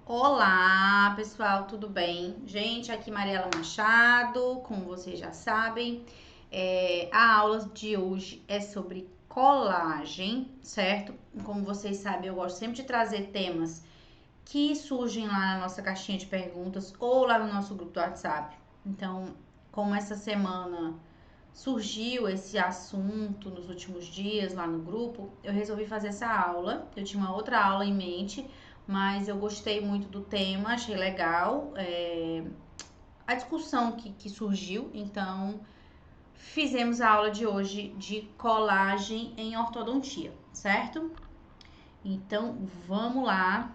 Olá, pessoal, tudo bem? Gente, aqui Mariela Machado, como vocês já sabem, a aula de hoje é sobre colagem, certo? Como vocês sabem, eu gosto sempre de trazer temas que surgem lá na nossa caixinha de perguntas ou lá no nosso grupo do WhatsApp. Então, como essa semana surgiu esse assunto nos últimos dias lá no grupo, eu resolvi fazer essa aula. Eu tinha uma outra aula em mente, mas eu gostei muito do tema, achei legal a discussão que surgiu, então fizemos a aula de hoje de colagem em ortodontia, certo? Então vamos lá,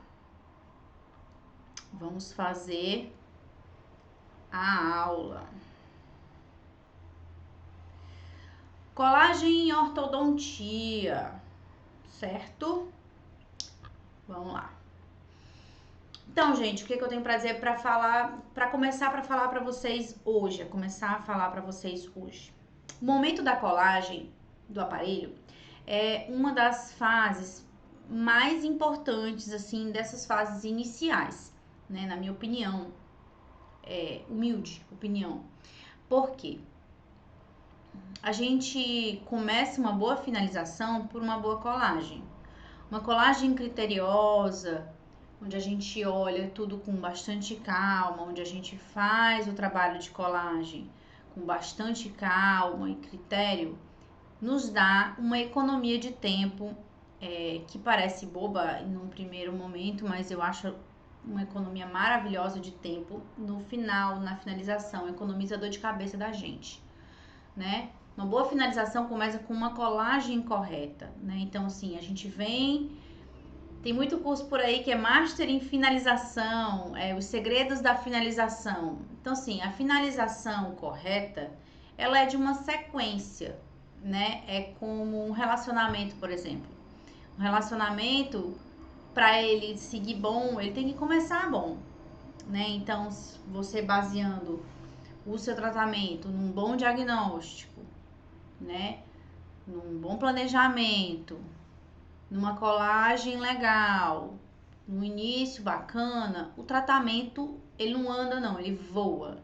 vamos fazer a aula. Colagem em ortodontia, certo? Vamos lá. Então, gente, o que eu tenho para dizer para falar, para começar para falar para vocês hoje, O momento da colagem do aparelho é uma das fases mais importantes, assim, dessas fases iniciais, né? Na minha opinião, humilde opinião. Por quê? A gente começa uma boa finalização por uma boa colagem. Uma colagem criteriosa, onde a gente olha tudo com bastante calma, onde a gente faz o trabalho de colagem com bastante calma e critério, nos dá uma economia de tempo que parece boba num primeiro momento, mas eu acho uma economia maravilhosa de tempo no final, na finalização, economiza a dor de cabeça da gente, né? Uma boa finalização começa com uma colagem correta, né? Então, assim, a gente tem muito curso por aí que é Master em Finalização, os segredos da finalização. Então, assim, a finalização correta, ela é de uma sequência, né? É como um relacionamento, por exemplo. Um relacionamento, para ele seguir bom, ele tem que começar bom, né? Então, você baseando o seu tratamento num bom diagnóstico, né? Num bom planejamento, numa colagem legal, no início bacana, o tratamento ele não anda não, ele voa,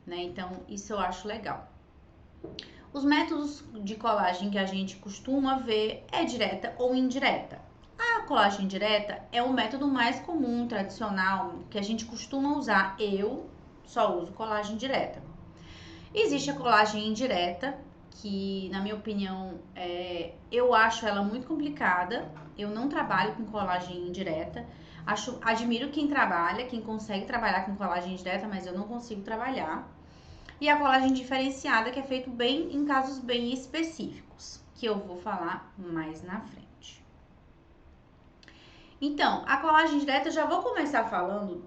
né? Então isso eu acho legal. Os métodos de colagem que a gente costuma ver é direta ou indireta. A colagem direta é o método mais comum, tradicional, que a gente costuma usar. Eu só uso colagem direta. Existe a colagem indireta, que na minha opinião eu acho ela muito complicada. Eu não trabalho com colagem indireta. Admiro quem trabalha, quem consegue trabalhar com colagem indireta, mas eu não consigo trabalhar. E a colagem diferenciada, que é feito bem em casos bem específicos, que eu vou falar mais na frente. Então, a colagem direta eu já vou começar falando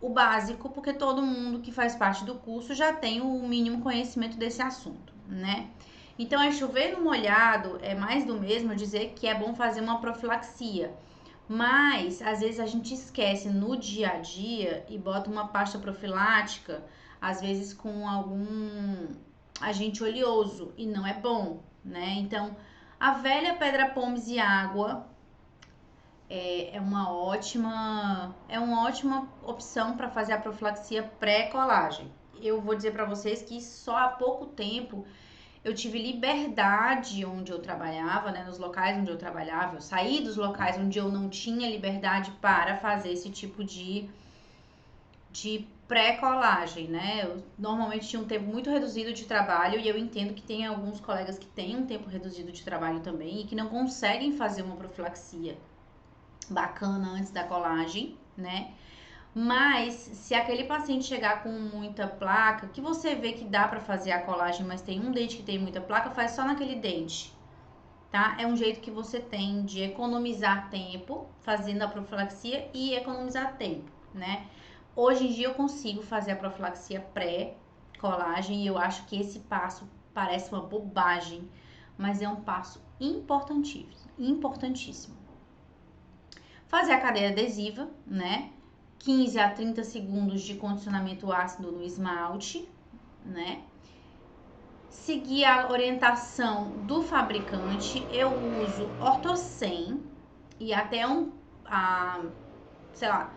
o básico, porque todo mundo que faz parte do curso já tem o mínimo conhecimento desse assunto, né? Então, é chover no molhado, é mais do mesmo dizer que é bom fazer uma profilaxia. Mas, às vezes, a gente esquece no dia a dia e bota uma pasta profilática, às vezes com algum agente oleoso, e não é bom, né? Então, a velha pedra pomes e água é uma ótima opção para fazer a profilaxia pré-colagem. Eu vou dizer para vocês que só há pouco tempo eu tive liberdade onde eu trabalhava, né, nos locais onde eu trabalhava. Eu saí dos locais onde eu não tinha liberdade para fazer esse tipo de pré-colagem, né? Eu normalmente tinha um tempo muito reduzido de trabalho e eu entendo que tem alguns colegas que têm um tempo reduzido de trabalho também e que não conseguem fazer uma profilaxia bacana antes da colagem, né? Mas se aquele paciente chegar com muita placa, que você vê que dá para fazer a colagem, mas tem um dente que tem muita placa, faz só naquele dente, tá? É um jeito que você tem de economizar tempo fazendo a profilaxia e economizar tempo, né? Hoje em dia eu consigo fazer a profilaxia pré-colagem e eu acho que esse passo parece uma bobagem, mas é um passo importantíssimo. Fazer a cadeia adesiva, né? 15 a 30 segundos de condicionamento ácido no esmalte, né? Seguir a orientação do fabricante. Eu uso Ortocem e até sei lá,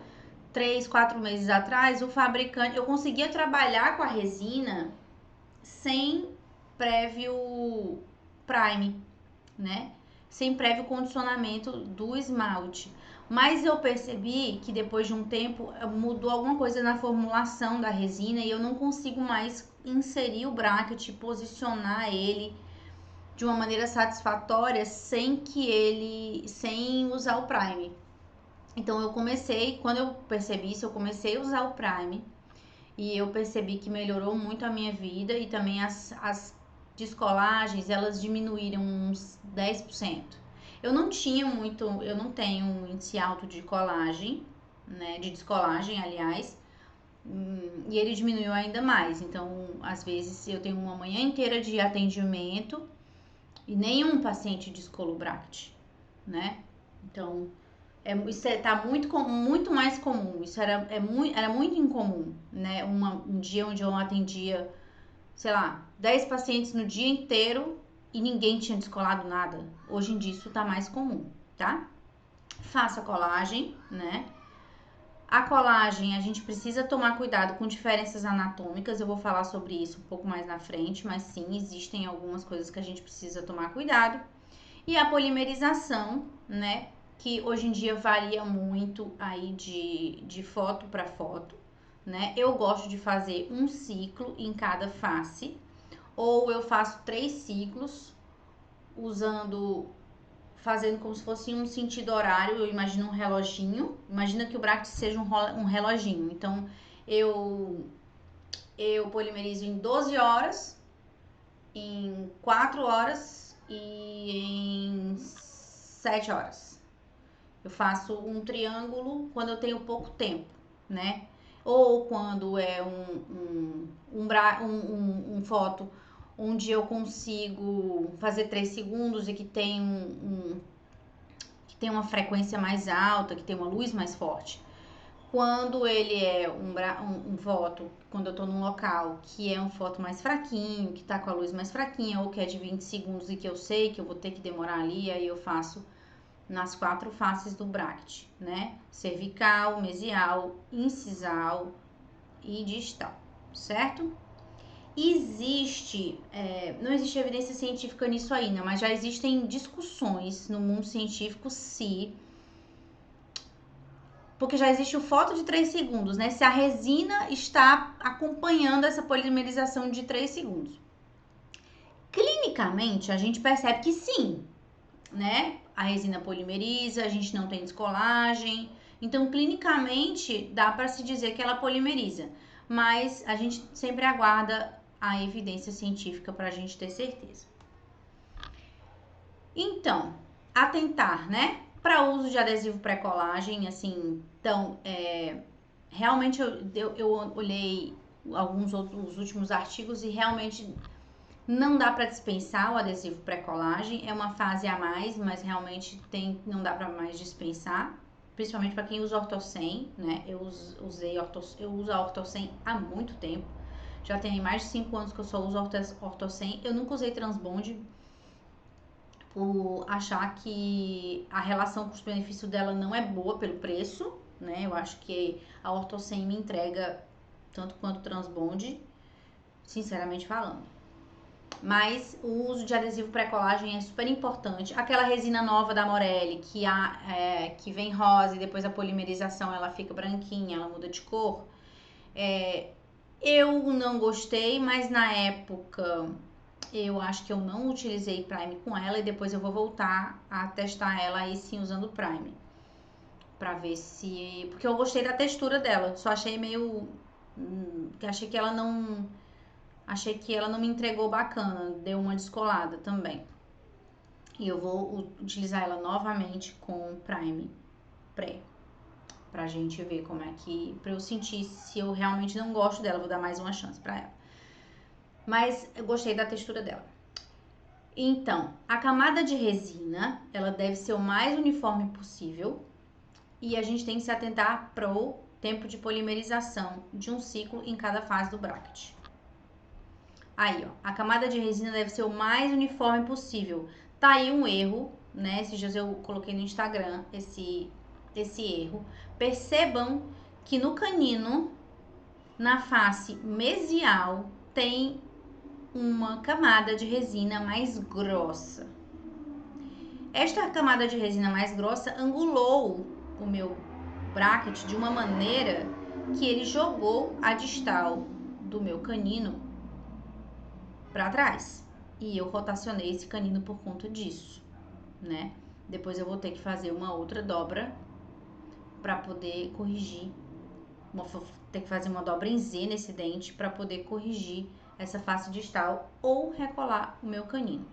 3, 4 meses atrás, o fabricante, eu conseguia trabalhar com a resina sem prévio prime, né? Sem prévio condicionamento do esmalte. Mas eu percebi que depois de um tempo mudou alguma coisa na formulação da resina e eu não consigo mais inserir o bracket, posicionar ele de uma maneira satisfatória sem usar o prime. Então eu comecei, quando eu percebi isso, eu comecei a usar o prime e eu percebi que melhorou muito a minha vida e também as descolagens, elas diminuíram uns 10%. Eu não tenho um índice alto de colagem, né, de descolagem, aliás, e ele diminuiu ainda mais. Então, às vezes eu tenho uma manhã inteira de atendimento e nenhum paciente descola o bracket, né? Então, isso tá muito mais comum. Isso era muito incomum, né? Um dia onde eu atendia, sei lá, 10 pacientes no dia inteiro e ninguém tinha descolado nada. Hoje em dia isso tá mais comum, tá? Faça colagem, né? A colagem, a gente precisa tomar cuidado com diferenças anatômicas. Eu vou falar sobre isso um pouco mais na frente, mas sim, existem algumas coisas que a gente precisa tomar cuidado. E a polimerização, né? Que hoje em dia varia muito aí de foto para foto, né? Eu gosto de fazer um ciclo em cada face, ou eu faço 3 ciclos, fazendo como se fosse um sentido horário. Eu imagino um reloginho, imagina que o bracket seja um reloginho. Então, eu polimerizo em 12 horas, em 4 horas e em 7 horas. Eu faço um triângulo quando eu tenho pouco tempo, né? Ou quando é um foto onde eu consigo fazer 3 segundos e que tem que tem uma frequência mais alta, que tem uma luz mais forte. Quando ele é um foto, quando eu tô num local que é um foto mais fraquinho, que tá com a luz mais fraquinha, ou que é de 20 segundos e que eu sei que eu vou ter que demorar ali, aí eu faço nas 4 faces do bracket, né? Cervical, mesial, incisal e distal, certo? Não existe evidência científica nisso ainda, mas já existem discussões no mundo científico porque já existe o foto de 3 segundos, né? Se a resina está acompanhando essa polimerização de 3 segundos. Clinicamente, a gente percebe que sim, né? A resina polimeriza, a gente não tem descolagem. Então, clinicamente, dá para se dizer que ela polimeriza. Mas a gente sempre aguarda a evidência científica para a gente ter certeza. Então, atentar, né? Para uso de adesivo pré-colagem, assim, então, realmente eu olhei os últimos artigos e realmente não dá para dispensar o adesivo pré-colagem, é uma fase a mais, mas realmente não dá para mais dispensar, principalmente para quem usa Ortocem, né? Eu uso a Ortocem há muito tempo, já tem mais de 5 anos que eu só uso Ortocem. Eu nunca usei Transbond por achar que a relação custo-benefício dela não é boa pelo preço, né? Eu acho que a Ortocem me entrega tanto quanto o Transbond, sinceramente falando. Mas o uso de adesivo pré-colagem é super importante. Aquela resina nova da Morelli, que vem rosa e depois a polimerização ela fica branquinha, ela muda de cor. Eu não gostei, mas na época eu acho que eu não utilizei Prime com ela e depois eu vou voltar a testar ela aí sim usando Prime. Pra ver se... Porque eu gostei da textura dela, só achei meio... Achei que ela não me entregou bacana, deu uma descolada também. E eu vou utilizar ela novamente com Prime Pré, pra gente ver como é que... Pra eu sentir se eu realmente não gosto dela, vou dar mais uma chance pra ela. Mas eu gostei da textura dela. Então, a camada de resina, ela deve ser o mais uniforme possível. E a gente tem que se atentar pro tempo de polimerização de um ciclo em cada fase do bracket. Aí, ó, a camada de resina deve ser o mais uniforme possível. Tá aí um erro, né? Esses dias eu coloquei no Instagram esse erro. Percebam que no canino, na face mesial, tem uma camada de resina mais grossa. Esta camada de resina mais grossa angulou o meu bracket de uma maneira que ele jogou a distal do meu canino para trás. E eu rotacionei esse canino por conta disso, né? Depois eu vou ter que fazer uma outra dobra para poder corrigir. Vou ter que fazer uma dobra em Z nesse dente para poder corrigir essa face distal ou recolar o meu canino.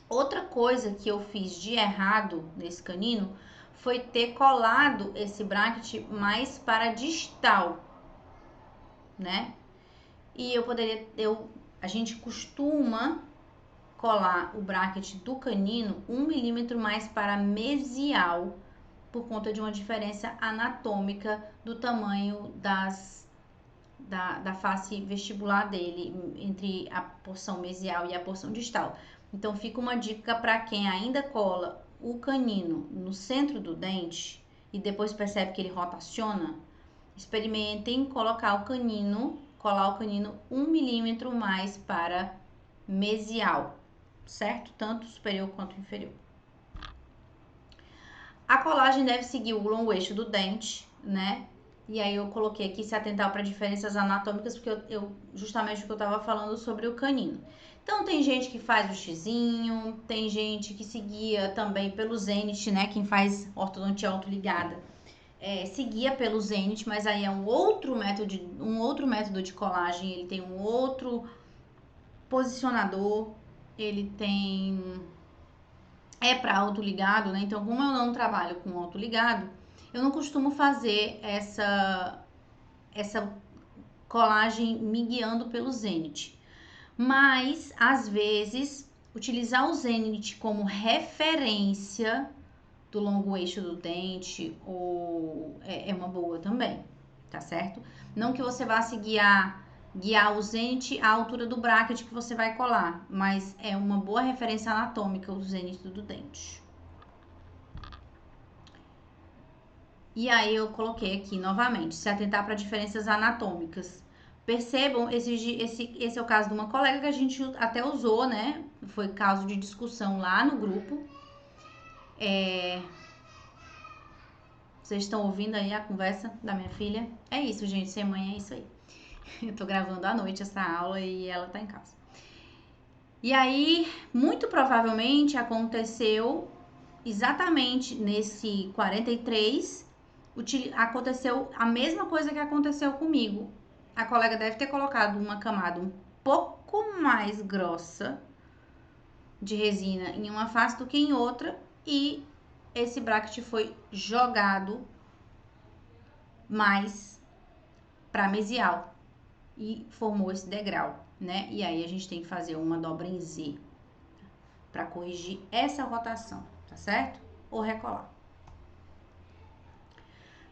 Outra coisa que eu fiz de errado nesse canino foi ter colado esse bracket mais para distal, né? E a gente costuma colar o bracket do canino 1 milímetro mais para mesial, por conta de uma diferença anatômica do tamanho da face vestibular dele, entre a porção mesial e a porção distal. Então, fica uma dica para quem ainda cola o canino no centro do dente e depois percebe que ele rotaciona. Experimentem colar o canino 1 milímetro mais para mesial, certo? Tanto superior quanto inferior. A colagem deve seguir o longo eixo do dente, né? E aí eu coloquei aqui se atentar para diferenças anatômicas, porque justamente o que eu estava falando sobre o canino. Então, tem gente que faz o xizinho, tem gente que seguia também pelo zênite, né? Quem faz ortodontia autoligada seguia pelo zênite, mas aí é um outro método de colagem, ele tem um outro posicionador, ele tem... para autoligado, né? Então, como eu não trabalho com autoligado, eu não costumo fazer essa colagem me guiando pelo zênite. Mas, às vezes, utilizar o zênite como referência do longo eixo do dente é uma boa também, tá certo? Não que você vá se guiar o zênite à altura do bracket que você vai colar, mas é uma boa referência anatômica o zênite do dente. E aí eu coloquei aqui novamente, se atentar para diferenças anatômicas. Percebam, esse é o caso de uma colega que a gente até usou, né? Foi caso de discussão lá no grupo. Vocês estão ouvindo aí a conversa da minha filha? É isso, gente, ser mãe é isso aí. Eu tô gravando à noite essa aula e ela tá em casa. E aí, muito provavelmente aconteceu exatamente nesse 43, aconteceu a mesma coisa que aconteceu comigo. A colega deve ter colocado uma camada um pouco mais grossa de resina em uma face do que em outra e esse bracket foi jogado mais para mesial e formou esse degrau, né? E aí a gente tem que fazer uma dobra em Z para corrigir essa rotação, tá certo? Ou recolar.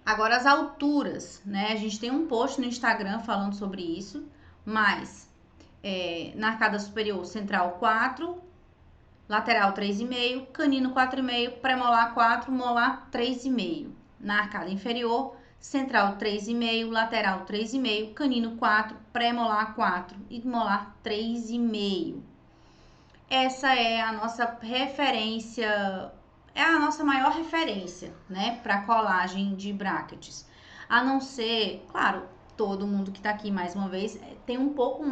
Agora as alturas, né? A gente tem um post no Instagram falando sobre isso, mas na arcada superior central 4, lateral 3,5, canino 4,5, premolar 4, molar 3,5. Na arcada inferior, central 3,5, lateral 3,5, canino 4, premolar 4 e molar 3,5. Essa é a nossa referência, é a nossa maior referência, né, para colagem de brackets. A não ser, claro, todo mundo que tá aqui mais uma vez tem um pouco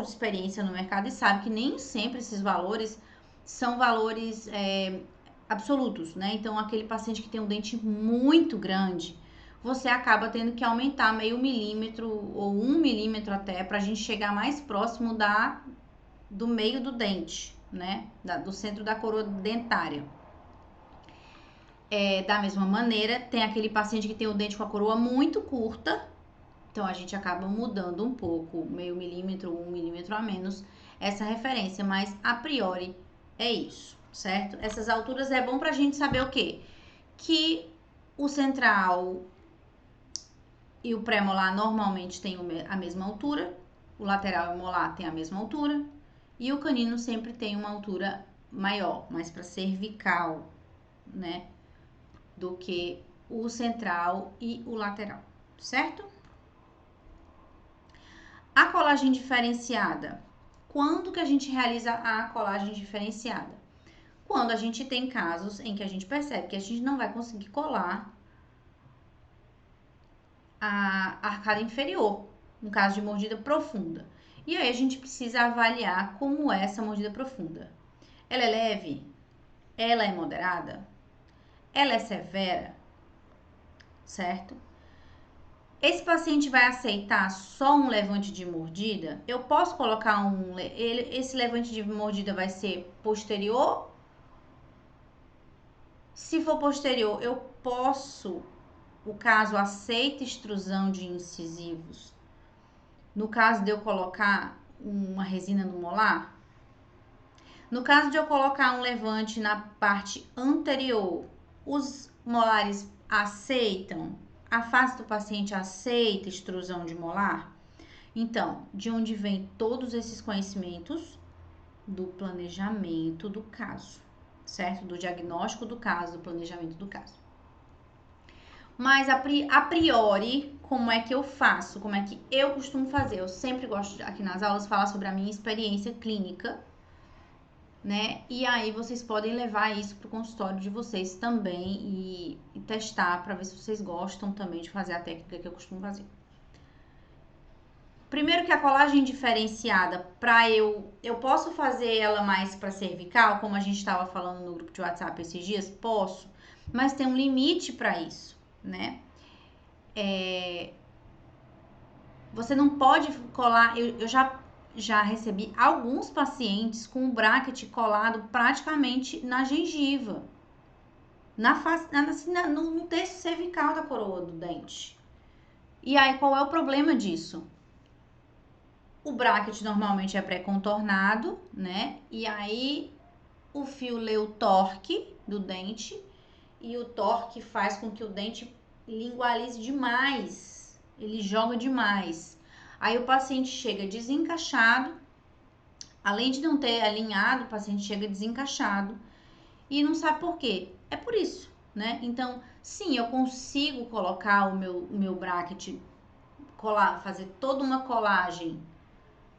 de experiência no mercado e sabe que nem sempre esses valores são valores absolutos, né? Então, aquele paciente que tem um dente muito grande, você acaba tendo que aumentar meio milímetro ou 1 milímetro até para a gente chegar mais próximo do meio do dente, né? Do centro da coroa dentária. Da mesma maneira, tem aquele paciente que tem o dente com a coroa muito curta, então a gente acaba mudando um pouco, meio milímetro, 1 milímetro a menos, essa referência, mas a priori é isso, certo? Essas alturas é bom pra gente saber o quê? Que o central e o pré-molar normalmente têm a mesma altura, o lateral e o molar têm a mesma altura, e o canino sempre tem uma altura maior, mais para cervical, né? Do que o central e o lateral. certo? A colagem diferenciada. Quando que a gente realiza a colagem diferenciada? Quando a gente tem casos em que a gente percebe que a gente não vai conseguir colar a arcada inferior, no caso de mordida profunda. E aí a gente precisa avaliar como é essa mordida profunda. Ela é leve? Ela é moderada? Ela é severa? Certo? Esse paciente vai aceitar só um levante de mordida? Eu posso colocar esse levante de mordida vai ser posterior? Se for posterior, eu posso, o caso aceita extrusão de incisivos? No caso de eu colocar uma resina no molar? No caso de eu colocar um levante na parte anterior, os molares aceitam? A face do paciente aceita extrusão de molar? Então, de onde vem todos esses conhecimentos? Do planejamento do caso, certo? Do diagnóstico do caso, do planejamento do caso. Mas a priori, como é que eu faço? Como é que eu costumo fazer? Eu sempre gosto aqui nas aulas falar sobre a minha experiência clínica, né? E aí vocês podem levar isso para o consultório de vocês também e testar para ver se vocês gostam também de fazer a técnica que eu costumo fazer. Primeiro que a colagem diferenciada, eu posso fazer ela mais para cervical, como a gente estava falando no grupo de WhatsApp esses dias? Posso, mas tem um limite para isso, né? Você não pode colar, eu já recebi alguns pacientes com o bracket colado praticamente na gengiva, na face, no terço cervical da coroa do dente. E aí, qual é o problema disso? O bracket normalmente é pré-contornado, né? E aí o fio lê o torque do dente e o torque faz com que o dente lingualize demais. Ele joga demais. Aí o paciente chega desencaixado. Além de não ter alinhado, o paciente chega desencaixado e não sabe por quê. É por isso, né? Então, sim, eu consigo colocar o meu bracket, fazer toda uma colagem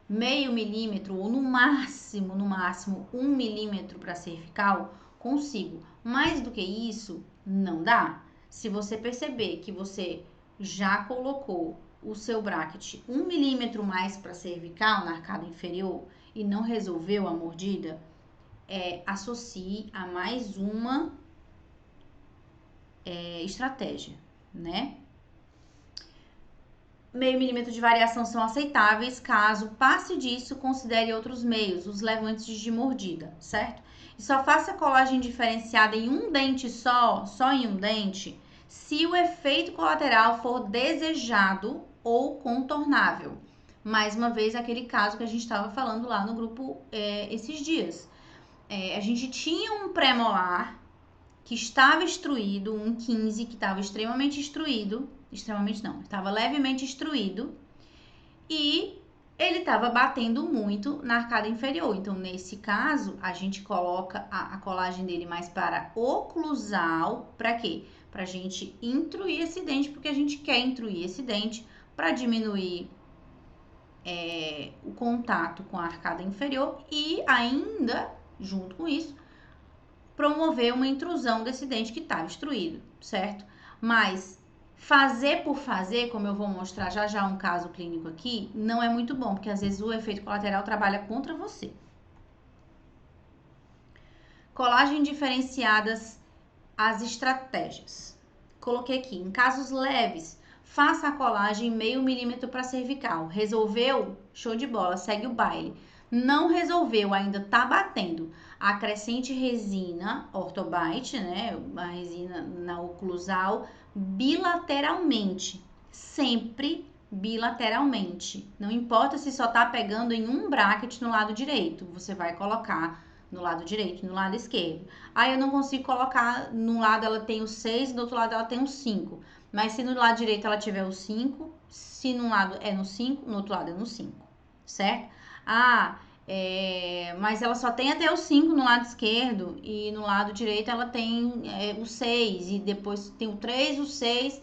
meio milímetro ou no máximo 1 milímetro para cervical, consigo. Mais do que isso, não dá. Se você perceber que você já colocou o seu bracket 1 milímetro mais para cervical na arcada inferior e não resolveu a mordida, associe a mais uma estratégia, né? Meio milímetro de variação são aceitáveis, caso passe disso, considere outros meios, os levantes de mordida, certo? E só faça colagem diferenciada em um dente só em um dente, se o efeito colateral for desejado ou contornável. Mais uma vez, aquele caso que a gente estava falando lá no grupo esses dias. A gente tinha um pré-molar que estava instruído, um 15 que estava extremamente instruído, estava levemente instruído e ele estava batendo muito na arcada inferior. Então, nesse caso, a gente coloca a colagem dele mais para oclusal, para quê? Para a gente intruir esse dente, porque a gente quer intruir esse dente para diminuir o contato com a arcada inferior e ainda, junto com isso, promover uma intrusão desse dente que está obstruído, certo? Mas fazer por fazer, como eu vou mostrar já um caso clínico aqui, não é muito bom, porque às vezes o efeito colateral trabalha contra você. Colagem diferenciadas, as estratégias. Coloquei aqui, em casos leves, faça a colagem meio milímetro para cervical. Resolveu? Show de bola, segue o baile. Não resolveu, ainda tá batendo. Acrescente resina ortobite, né? A resina na oclusal, bilateralmente. Sempre bilateralmente. Não importa se só tá pegando em um bracket no lado direito, você vai colocar no lado direito, no lado esquerdo. Aí eu não consigo colocar, num lado ela tem o 6, do outro lado ela tem o 5. Mas se no lado direito ela tiver o 5, se num lado é no 5, no outro lado é no 5, certo? Mas ela só tem até o 5 no lado esquerdo e no lado direito ela tem o 6 e depois tem o 3, o 6.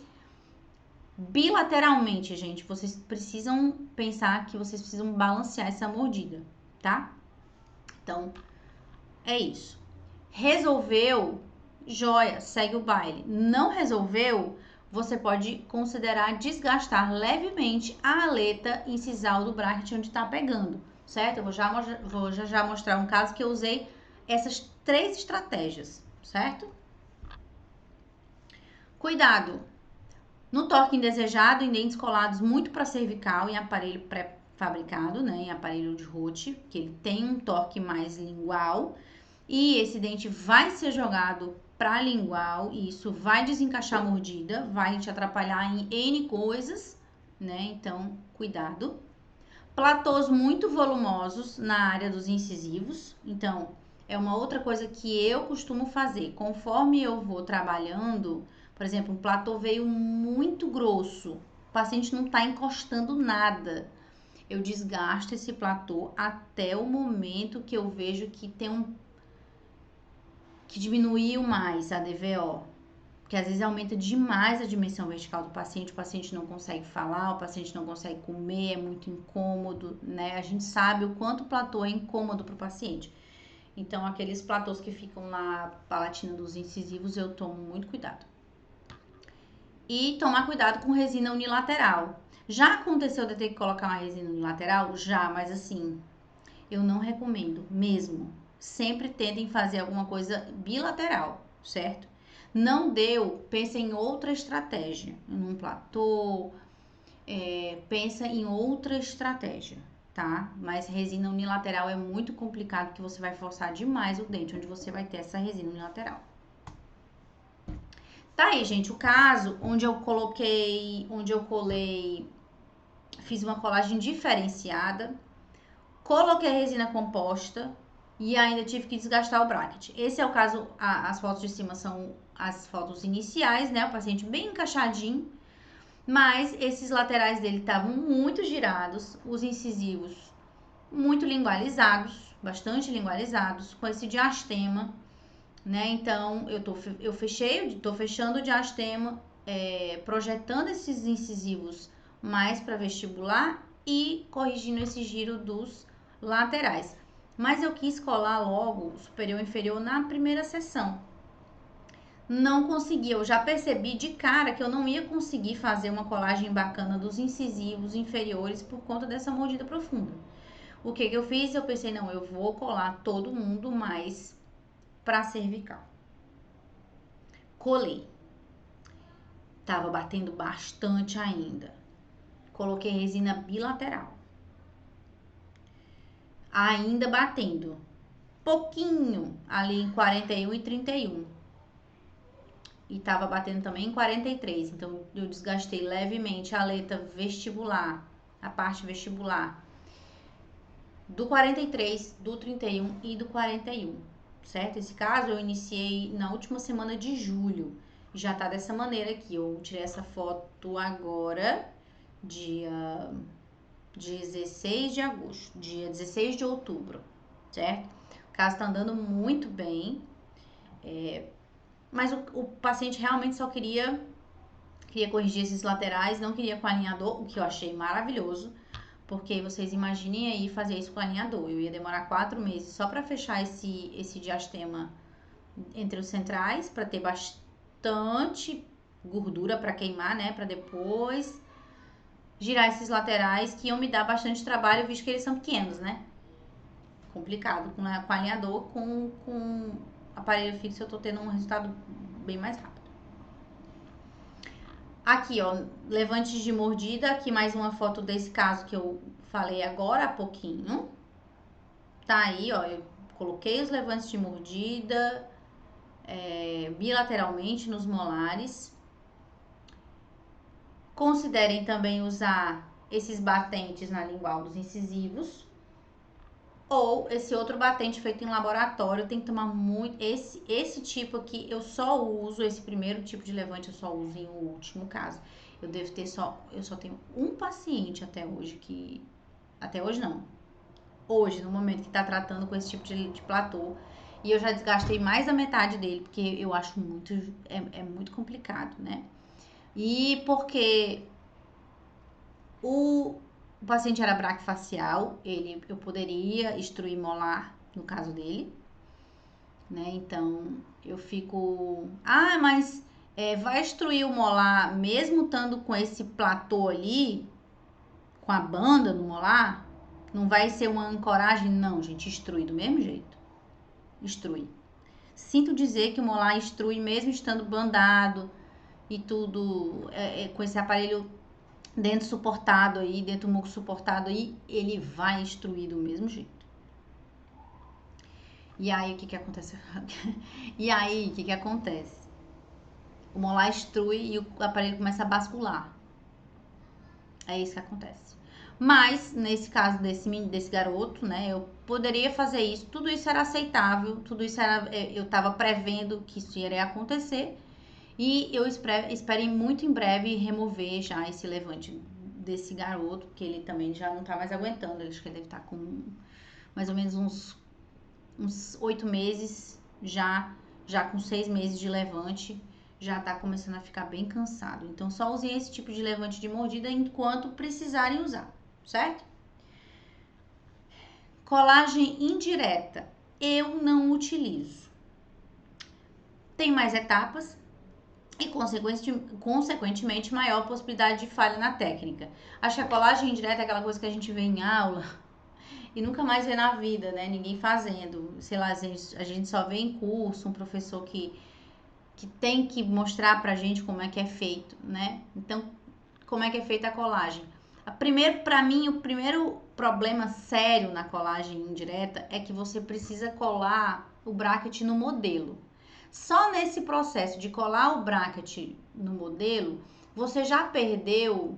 Bilateralmente, gente, vocês precisam pensar que vocês precisam balancear essa mordida, tá? Então, é isso. Resolveu, joia, segue o baile. Não resolveu, você pode considerar desgastar levemente a aleta incisal do bracket onde tá pegando, certo? Eu vou já mostrar um caso que eu usei essas 3 estratégias, certo? Cuidado! No torque indesejado, em dentes colados muito para cervical, em aparelho pré-fabricado, né, em aparelho de Roth, que ele tem um torque mais lingual, e esse dente vai ser jogado para lingual, e isso vai desencaixar a mordida, vai te atrapalhar em N coisas, né, então cuidado. Platôs muito volumosos na área dos incisivos, então é uma outra coisa que eu costumo fazer, conforme eu vou trabalhando. Por exemplo, um platô veio muito grosso, o paciente não está encostando nada. Eu desgasto esse platô até o momento que eu vejo que que diminuiu mais a DVO. Porque às vezes aumenta demais a dimensão vertical do paciente, o paciente não consegue falar, o paciente não consegue comer, é muito incômodo, né? A gente sabe o quanto o platô é incômodo para o paciente. Então, aqueles platôs que ficam na palatina dos incisivos, eu tomo muito cuidado. E tomar cuidado com resina unilateral. Já aconteceu de ter que colocar uma resina unilateral? Já, mas assim, eu não recomendo mesmo. Sempre tentem fazer alguma coisa bilateral, certo? Não deu, pensa em outra estratégia. Num platô, pensa em outra estratégia, tá? Mas resina unilateral é muito complicado, porque você vai forçar demais o dente, onde você vai ter essa resina unilateral. Tá aí, gente, o caso onde eu colei, fiz uma colagem diferenciada, coloquei a resina composta e ainda tive que desgastar o bracket. Esse é o caso, as fotos de cima são as fotos iniciais, né? O paciente bem encaixadinho, mas esses laterais dele estavam muito girados, os incisivos muito lingualizados, bastante lingualizados, com esse diastema, né? Então, tô fechando o diastema, projetando esses incisivos mais para vestibular e corrigindo esse giro dos laterais. Mas eu quis colar logo superior e inferior na primeira sessão. Não consegui, eu já percebi de cara que eu não ia conseguir fazer uma colagem bacana dos incisivos inferiores por conta dessa mordida profunda. O que eu fiz? Eu pensei, não, eu vou colar todo mundo mais pra cervical. Colei. Tava batendo bastante ainda. Coloquei resina bilateral. Ainda batendo. Pouquinho ali em 41 e 31. E tava batendo também em 43. Então eu desgastei levemente a aleta vestibular, a parte vestibular do 43, do 31 e do 41, certo? Esse caso eu iniciei na última semana de julho. Já tá dessa maneira aqui. Eu tirei essa foto agora, dia 16 de agosto, dia 16 de outubro, certo? O caso tá andando muito bem, mas o paciente realmente só queria corrigir esses laterais, não queria com alinhador, o que eu achei maravilhoso, porque vocês imaginem aí fazer isso com alinhador. Eu ia demorar 4 meses só para fechar esse diastema entre os centrais, para ter bastante gordura para queimar, né? Para depois girar esses laterais, que iam me dar bastante trabalho, visto que eles são pequenos, né? Complicado. Com alinhador, com aparelho fixo, eu tô tendo um resultado bem mais rápido. Aqui, ó, levantes de mordida. Aqui mais uma foto desse caso que eu falei agora há pouquinho. Tá aí, ó, eu coloquei os levantes de mordida bilateralmente nos molares. Considerem também usar esses batentes na lingual dos incisivos. Ou esse outro batente feito em laboratório, tem que tomar muito. Esse tipo aqui eu só uso, esse primeiro tipo de levante eu só uso em um último caso. Eu só tenho um paciente até hoje que. Até hoje não. Hoje, no momento que tá tratando com esse tipo de platô. E eu já desgastei mais da metade dele, porque eu acho muito. É muito complicado, né? E porque o paciente era braquifacial, eu poderia extruir molar, no caso dele, né? Então, eu fico... Ah, mas vai extruir o molar mesmo estando com esse platô ali, com a banda no molar? Não vai ser uma ancoragem? Não, gente, extrui do mesmo jeito. Extrui. Sinto dizer que o molar extrui mesmo estando bandado e tudo, com esse aparelho dentro suportado aí, dentro do muco suportado aí, ele vai extruir do mesmo jeito. E aí, o que acontece? E aí, o que acontece? O molar extrui e o aparelho começa a bascular. É isso que acontece. Mas, nesse caso desse garoto, né, eu poderia fazer isso, tudo isso era aceitável, tudo isso era, eu estava prevendo que isso iria acontecer, e eu espero muito em breve remover já esse levante desse garoto, porque ele também já não tá mais aguentando, acho que ele deve estar com mais ou menos uns 8 meses, já com 6 meses de levante, já tá começando a ficar bem cansado. Então, só usem esse tipo de levante de mordida enquanto precisarem usar, certo? Colagem indireta, eu não utilizo. Tem mais etapas e, consequentemente, maior possibilidade de falha na técnica. Acho que a colagem indireta é aquela coisa que a gente vê em aula e nunca mais vê na vida, né? Ninguém fazendo. Sei lá, a gente só vê em curso um professor que tem que mostrar pra gente como é que é feito, né? Então, como é que é feita a colagem? Para mim, o primeiro problema sério na colagem indireta é que você precisa colar o bracket no modelo. Só nesse processo de colar o bracket no modelo, você já perdeu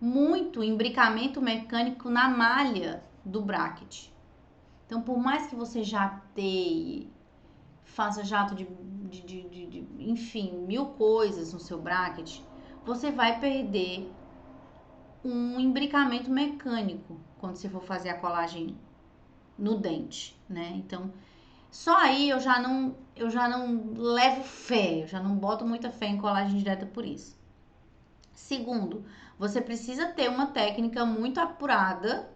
muito imbricamento mecânico na malha do bracket. Então, por mais que você jateie, faça jato enfim, 1000 coisas no seu bracket, você vai perder um imbricamento mecânico quando você for fazer a colagem no dente, né? Então, só aí eu já não levo fé, eu já não boto muita fé em colagem direta por isso. Segundo, você precisa ter uma técnica muito apurada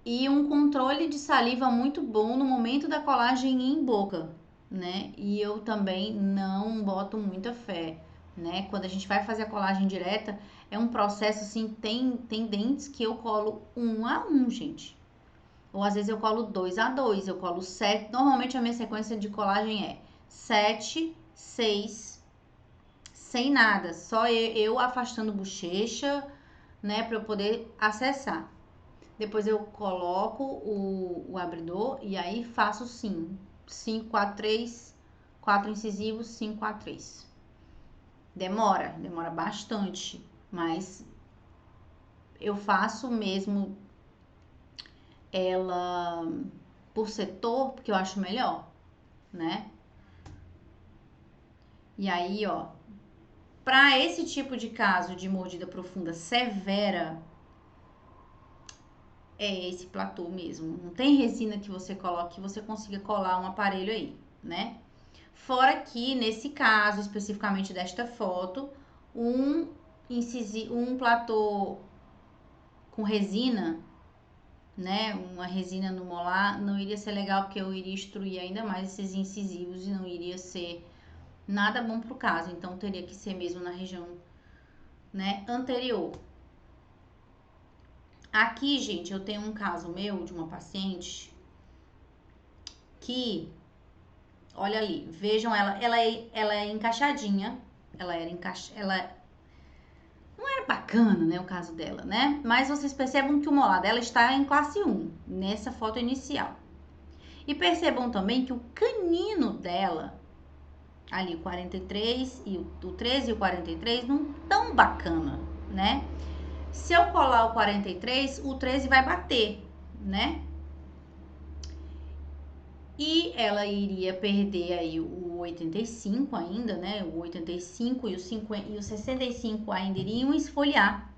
e um controle de saliva muito bom no momento da colagem em boca, né? E eu também não boto muita fé, né? Quando a gente vai fazer a colagem direta, é um processo assim, tem dentes que eu colo 1 a 1, gente. Ou às vezes eu colo 2 a 2, eu colo 7. Normalmente a minha sequência de colagem é 7, 6, sem nada, só eu afastando bochecha, né, para eu poder acessar. Depois eu coloco o abridor e aí faço 5, 4, 3, 4 incisivos, 5, 4, 3. Demora bastante, mas eu faço mesmo ela por setor, porque eu acho melhor, né? E aí, ó, para esse tipo de caso de mordida profunda severa, é esse platô mesmo. Não tem resina que você coloque que você consiga colar um aparelho aí, né? Fora que, nesse caso, especificamente desta foto, um platô com resina, né? Uma resina no molar, não iria ser legal porque eu iria destruir ainda mais esses incisivos e não iria ser nada bom pro caso. Então, teria que ser mesmo na região, né, anterior. Aqui, gente, eu tenho um caso meu de uma paciente que, olha ali, vejam ela é encaixadinha, ela não era bacana, né, o caso dela, né? Mas vocês percebam que o molar dela está em classe 1, nessa foto inicial. E percebam também que o canino dela, ali o 43 e o 13 e o 43, não tão bacana, né? Se eu colar o 43, o 13 vai bater, né? E ela iria perder aí o 85 ainda, né? O 85 e o 50 e o 65 ainda iriam esfoliar.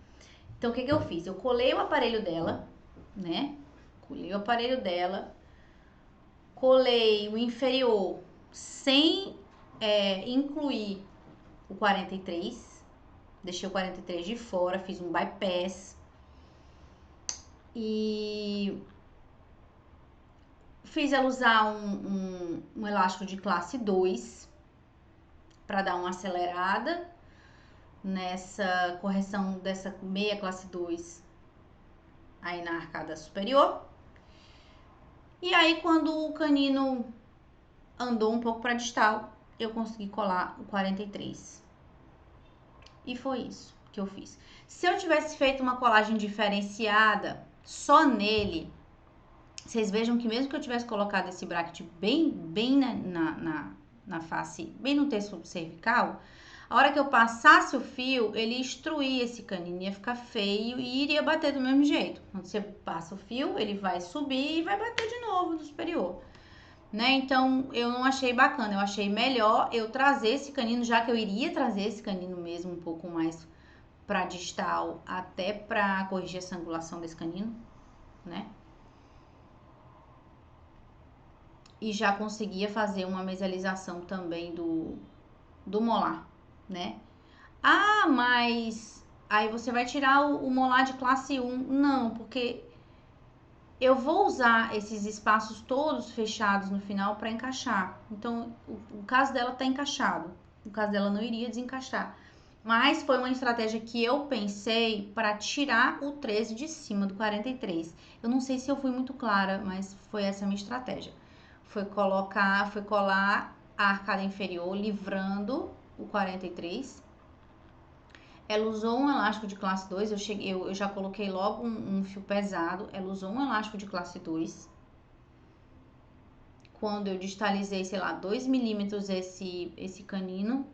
Então, o que eu fiz? Eu colei o aparelho dela, né? Colei o aparelho dela, colei o inferior sem incluir o 43, Deixei o 43 de fora, fiz um bypass. E fiz ela usar um elástico de classe 2 para dar uma acelerada nessa correção dessa meia classe 2 aí na arcada superior. E aí, quando o canino andou um pouco para distal, eu consegui colar o 43. E foi isso que eu fiz. Se eu tivesse feito uma colagem diferenciada só nele, vocês vejam que mesmo que eu tivesse colocado esse bracket bem na face, bem no terço cervical, a hora que eu passasse o fio, ele ia instruir esse canino, ia ficar feio e iria bater do mesmo jeito. Quando você passa o fio, ele vai subir e vai bater de novo no superior. Né? Então, eu não achei bacana. Eu achei melhor eu trazer esse canino, já que eu iria trazer esse canino mesmo um pouco mais para distal, até para corrigir essa angulação desse canino, né? E já conseguia fazer uma mesialização também do molar, né? Ah, mas aí você vai tirar o molar de classe 1. Não, porque eu vou usar esses espaços todos fechados no final para encaixar. Então, o caso dela tá encaixado. O caso dela não iria desencaixar. Mas foi uma estratégia que eu pensei para tirar o 13 de cima do 43. Eu não sei se eu fui muito clara, mas foi essa a minha estratégia. Foi colar a arcada inferior, livrando o 43. Ela usou um elástico de classe 2, eu já coloquei logo um fio pesado. Ela usou um elástico de classe 2. Quando eu distalizei, sei lá, 2 milímetros esse canino,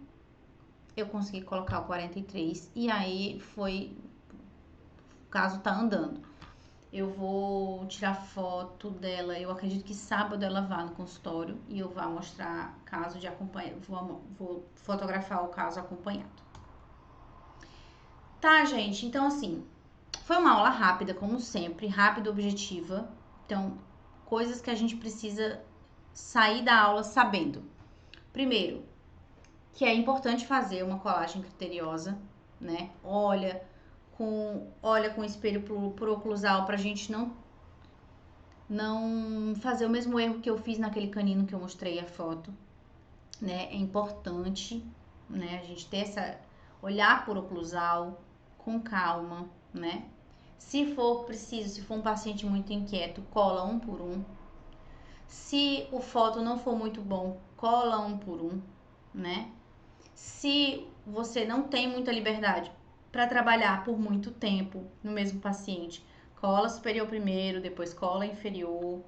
eu consegui colocar o 43. E aí foi, o caso tá andando. Eu vou tirar foto dela, eu acredito que sábado ela vá no consultório e eu vou mostrar caso de acompanhamento, vou fotografar o caso acompanhado. Tá, gente? Então, assim, foi uma aula rápida, como sempre, rápida e objetiva. Então, coisas que a gente precisa sair da aula sabendo. Primeiro, que é importante fazer uma colagem criteriosa, né? Olha com espelho por oclusal pra gente não fazer o mesmo erro que eu fiz naquele canino que eu mostrei a foto, né? É importante, né, a gente ter olhar por oclusal com calma, né? Se for preciso, se for um paciente muito inquieto, cola um por um. Se o foto não for muito bom, cola um por um, né? Se você não tem muita liberdade para trabalhar por muito tempo no mesmo paciente, cola superior primeiro, depois cola inferior,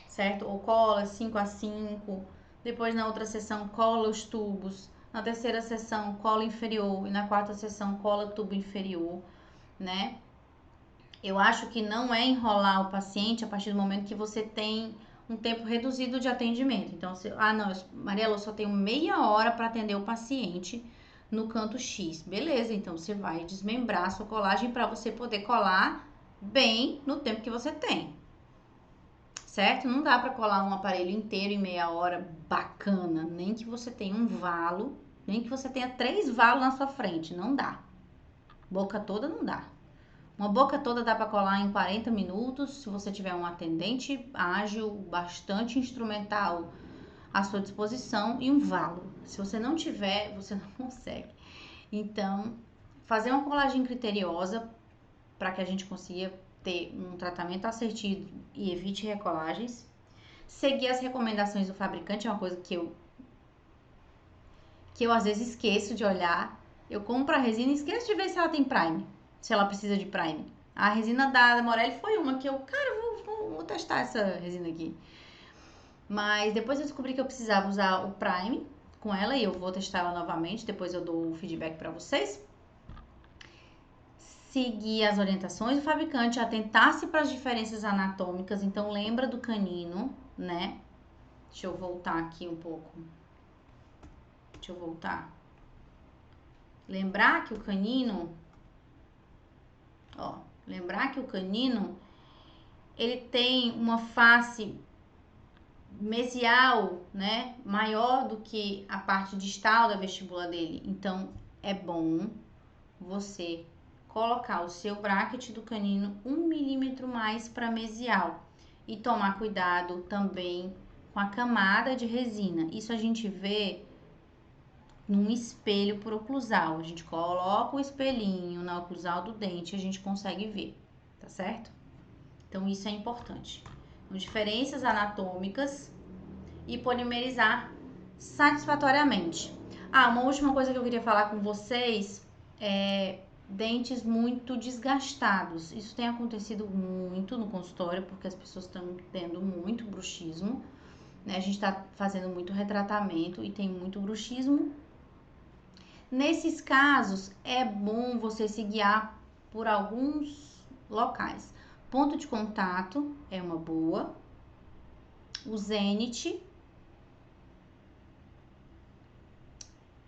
certo? Ou cola 5 a 5, depois na outra sessão cola os tubos, na terceira sessão cola inferior e na quarta sessão cola tubo inferior, né? Eu acho que não é enrolar o paciente a partir do momento que você tem um tempo reduzido de atendimento. Então, não, Mariela, eu só tenho meia hora para atender o paciente no canto X. Beleza, então você vai desmembrar a sua colagem para você poder colar bem no tempo que você tem. Certo? Não dá para colar um aparelho inteiro em meia hora bacana, nem que você tenha um valo, nem que você tenha 3 valos na sua frente, não dá. Boca toda não dá. Uma boca toda dá para colar em 40 minutos, se você tiver um atendente ágil, bastante instrumental à sua disposição e um valo. Se você não tiver, você não consegue. Então, fazer uma colagem criteriosa para que a gente consiga ter um tratamento assertivo e evite recolagens. Seguir as recomendações do fabricante é uma coisa que eu às vezes esqueço de olhar. Eu compro a resina e esqueço de ver se ela tem prime, se ela precisa de prime. A resina da Morelli foi uma que vou testar essa resina aqui. Mas depois eu descobri que eu precisava usar o prime com ela e eu vou testar ela novamente, depois eu dou o feedback para vocês. Seguir as orientações do fabricante, atentar-se para as diferenças anatômicas, então lembra do canino, né? Deixa eu voltar aqui um pouco. Deixa eu voltar. Lembrar que o canino, ele tem uma face mesial, né, maior do que a parte distal da vestíbula dele. Então, é bom você colocar o seu bracket do canino 1 milímetro mais para mesial e tomar cuidado também com a camada de resina. Isso a gente vê num espelho por oclusal. A gente coloca o espelhinho na oclusal do dente, a gente consegue ver, tá certo? Então isso é importante. Então, diferenças anatômicas e polimerizar satisfatoriamente. Uma última coisa que eu queria falar com vocês é dentes muito desgastados. Isso tem acontecido muito no consultório, porque as pessoas estão tendo muito bruxismo, né? A gente está fazendo muito retratamento e tem muito bruxismo. Nesses casos, é bom você se guiar por alguns locais. Ponto de contato é uma boa. O zênite.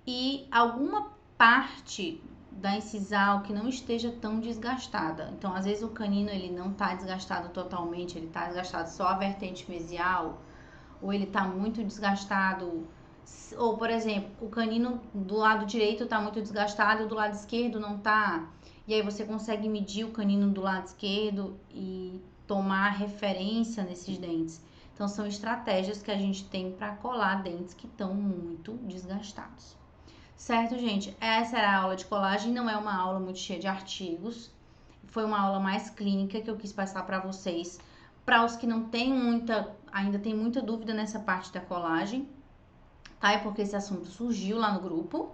E alguma parte da incisal que não esteja tão desgastada. Então, às vezes o canino ele não está desgastado totalmente, ele está desgastado só a vertente mesial, ou ele está muito desgastado, ou por exemplo, o canino do lado direito está muito desgastado e do lado esquerdo não está. E aí você consegue medir o canino do lado esquerdo e tomar referência nesses dentes. Então, são estratégias que a gente tem para colar dentes que estão muito desgastados. Certo, gente? Essa era a aula de colagem, não é uma aula muito cheia de artigos. Foi uma aula mais clínica que eu quis passar para vocês. Para os que não têm ainda tem muita dúvida nessa parte da colagem, tá? É porque esse assunto surgiu lá no grupo.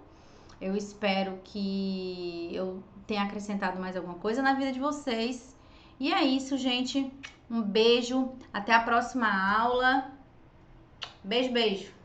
Eu espero que eu tenha acrescentado mais alguma coisa na vida de vocês. E é isso, gente. Um beijo. Até a próxima aula. Beijo, beijo.